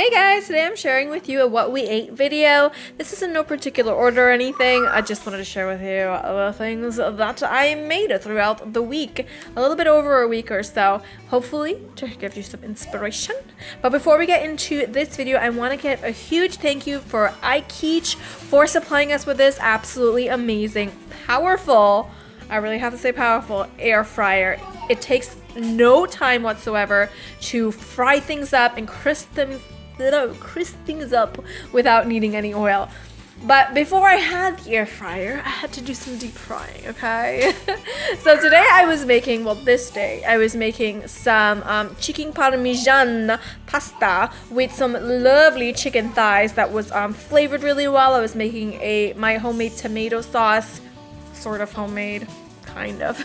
Hey guys, today I'm sharing with you a what we ate video. This is in no particular order or anything. I just wanted to share with you the things that I made throughout the week. A little bit over a week or so, hopefully to give you some inspiration. But before we get into this video, I want to give a huge thank you for Ikich for supplying us with this absolutely amazing, powerful, I really have to say powerful, air fryer. It takes no time whatsoever to fry things up and crisp things up without needing any oil. But before I had the air fryer, I had to do some deep frying, okay? So today I was making, this day, I was making some chicken parmesan pasta with some lovely chicken thighs that was flavored really well. I was making my homemade tomato sauce, sort of homemade, kind of.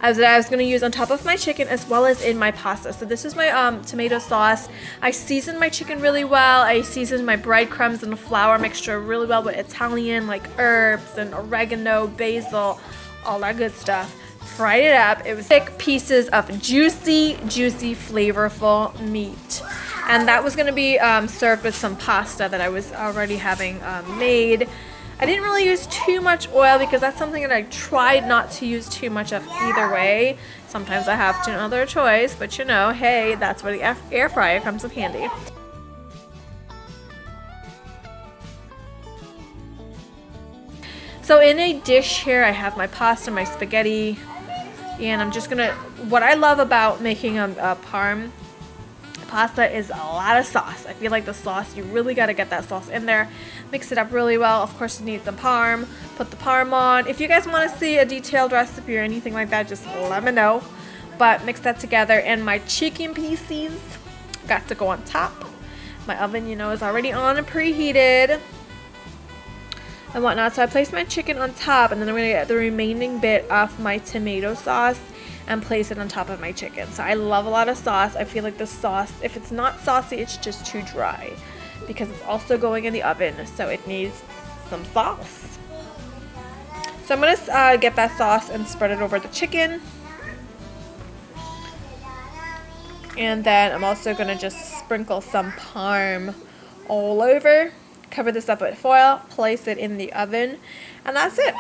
I was going to use on top of my chicken as well as in my pasta. So this is my tomato sauce. I seasoned my chicken really well. I seasoned my breadcrumbs and flour mixture really well with Italian like herbs and oregano, basil, all that good stuff. Fried it up. It was thick pieces of juicy, flavorful meat. And that was going to be served with some pasta that I was already having made. I didn't really use too much oil because that's something that I tried not to use too much of either way. Sometimes I have no other choice, but you know, hey, that's where the air fryer comes in handy. So in a dish here, I have my pasta, my spaghetti, and I'm just gonna, what I love about making a parm pasta is a lot of sauce. I feel like the sauce, you really got to get that sauce in there, mix it up really well. Of course, you need some parm, put the parm on. If you guys want to see a detailed recipe or anything like that, just let me know. But mix that together, and my chicken pieces got to go on top. My oven, you know, is already on and preheated and whatnot. So I placed my chicken on top, and then I'm going to get the remaining bit of my tomato sauce and place it on top of my chicken. So I love a lot of sauce. I feel like the sauce, if it's not saucy, it's just too dry because it's also going in the oven, so it needs some sauce. So I'm gonna get that sauce and spread it over the chicken. And then I'm also gonna just sprinkle some parm all over. Cover this up with foil, place it in the oven, and that's it.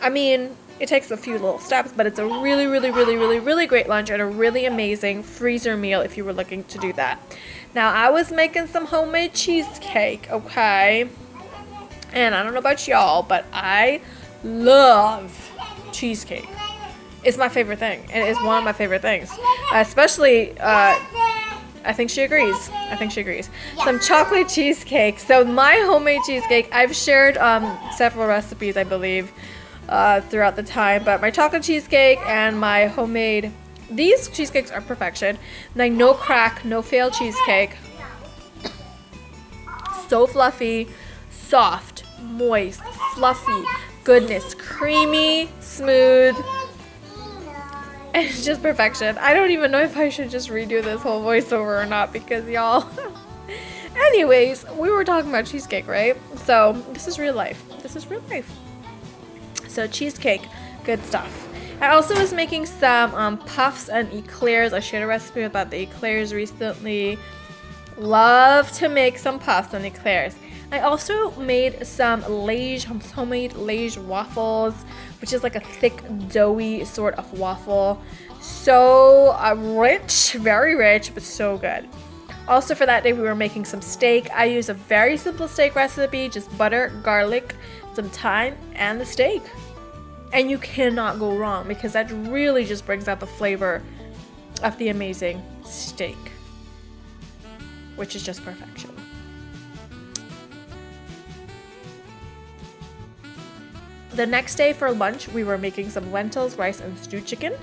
I mean, it takes a few little steps, but it's a really great lunch and a really amazing freezer meal if you were looking to do that. Now, I was making some homemade cheesecake, okay? And I don't know about y'all, but I love cheesecake. It's my favorite thing. It is one of my favorite things. Especially, I think she agrees. Yes. Some chocolate cheesecake. So my homemade cheesecake, I've shared several recipes, I believe, throughout the time, but my chocolate cheesecake and my homemade, these cheesecakes are perfection. Like no crack, no fail cheesecake. So fluffy, soft, moist, fluffy, goodness, creamy, smooth. And it's just perfection. I don't even know if I should just redo this whole voiceover or not because y'all. Anyways, we were talking about cheesecake, right? So this is real life. So cheesecake, good stuff. I also was making some puffs and eclairs. I shared a recipe about the eclairs recently. Love to make some puffs and eclairs. I also made some homemade Liege waffles, which is like a thick, doughy sort of waffle. So rich, very rich, but so good. Also for that day, we were making some steak. I used a very simple steak recipe, just butter, garlic, some thyme, and the steak. And you cannot go wrong because that really just brings out the flavor of the amazing steak, which is just perfection. The next day for lunch, we were making some lentils, rice, and stewed chicken.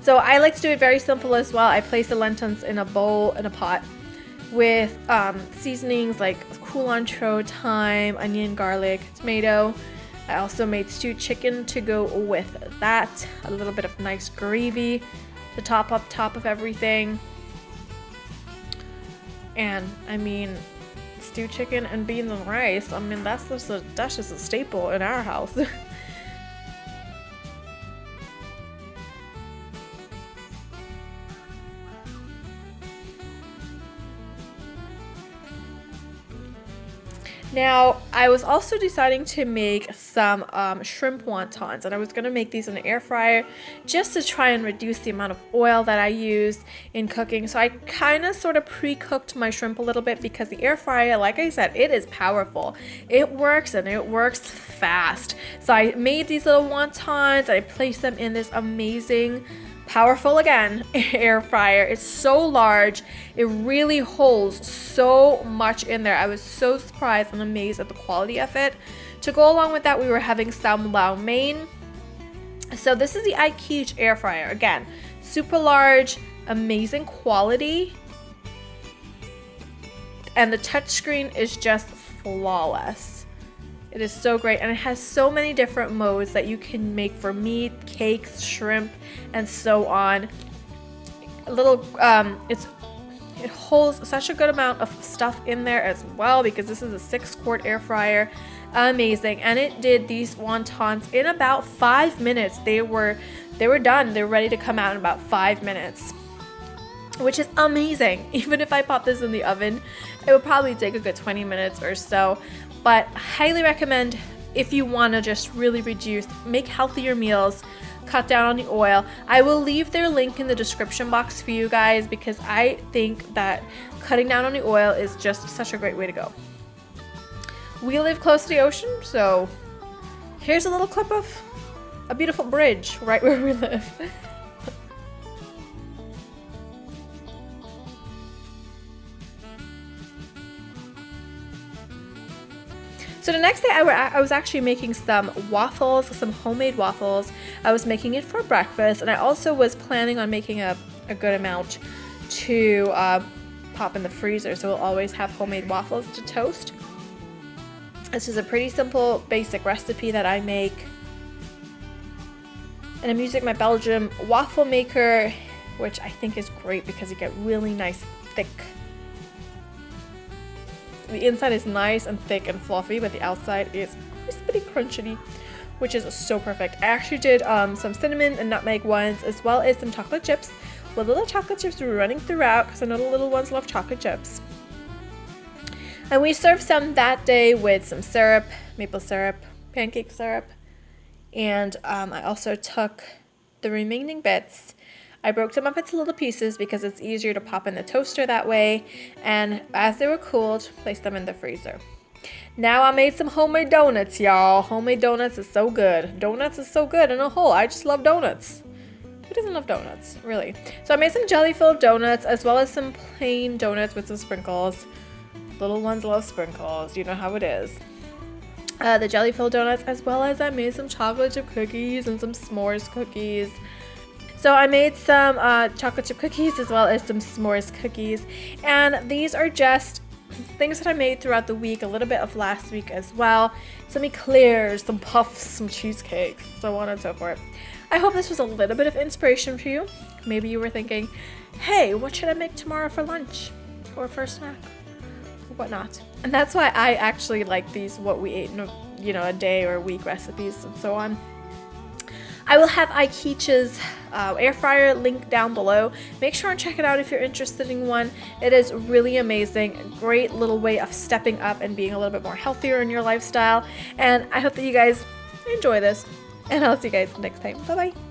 So I like to do it very simple as well. I place the lentils in a bowl, in a pot, with seasonings like cilantro, thyme, onion, garlic, tomato. I also made stewed chicken to go with that. A little bit of nice gravy to top of everything. And I mean, stewed chicken and beans and rice, I mean, that's just a staple in our house. Now, I was also deciding to make some shrimp wontons, and I was going to make these in the air fryer just to try and reduce the amount of oil that I use in cooking. So I kind of sort of pre-cooked my shrimp a little bit because the air fryer, like I said, it is powerful. It works and it works fast. So I made these little wontons and I placed them in this amazing powerful again air fryer. It's so large, it really holds so much in there. I was so surprised and amazed at the quality of it. To go along with that, we were having some lo mein. So this is the Ikich air fryer. Again, super large, amazing quality, and the touchscreen is just flawless. It is so great, and it has so many different modes that you can make for meat, cakes, shrimp, and so on. A little, it holds such a good amount of stuff in there as well because this is a 6-quart air fryer. Amazing, and it did these wontons in about 5 minutes. They were done. They were ready to come out in about 5 minutes, which is amazing. Even if I pop this in the oven, it would probably take a good 20 minutes or so. But highly recommend if you want to just really reduce, make healthier meals, cut down on the oil. I will leave their link in the description box for you guys because I think that cutting down on the oil is just such a great way to go. We live close to the ocean, so here's a little clip of a beautiful bridge right where we live. So the next day I was actually making some waffles, some homemade waffles. I was making it for breakfast, and I also was planning on making a good amount to pop in the freezer, so we'll always have homemade waffles to toast. This is a pretty simple, basic recipe that I make. And I'm using my Belgium waffle maker, which I think is great because you get really nice, thick. The inside is nice and thick and fluffy, but the outside is crispy crunchy, which is so perfect. I actually did some cinnamon and nutmeg ones, as well as some chocolate chips, with little chocolate chips running throughout because I know the little ones love chocolate chips. And we served some that day with some syrup, maple syrup, pancake syrup, and I also took the remaining bits. I broke them up into little pieces because it's easier to pop in the toaster that way, and as they were cooled, placed them in the freezer. Now I made some homemade donuts, y'all. Homemade donuts is so good. Donuts is so good in a whole. I just love donuts. Who doesn't love donuts, really? So I made some jelly-filled donuts as well as some plain donuts with some sprinkles. Little ones love sprinkles. You know how it is. The jelly-filled donuts, as well as I made some chocolate chip cookies and some s'mores cookies. So I made some chocolate chip cookies as well as some s'mores cookies, and these are just things that I made throughout the week, a little bit of last week as well, some eclairs, some puffs, some cheesecakes, so on and so forth. I hope this was a little bit of inspiration for you. Maybe you were thinking, hey, what should I make tomorrow for lunch or for a snack or whatnot? And that's why I actually like these what we ate in a day or a week recipes and so on. I will have Ikich's air fryer link down below. Make sure and check it out if you're interested in one. It is really amazing. A great little way of stepping up and being a little bit more healthier in your lifestyle. And I hope that you guys enjoy this. And I'll see you guys next time. Bye-bye.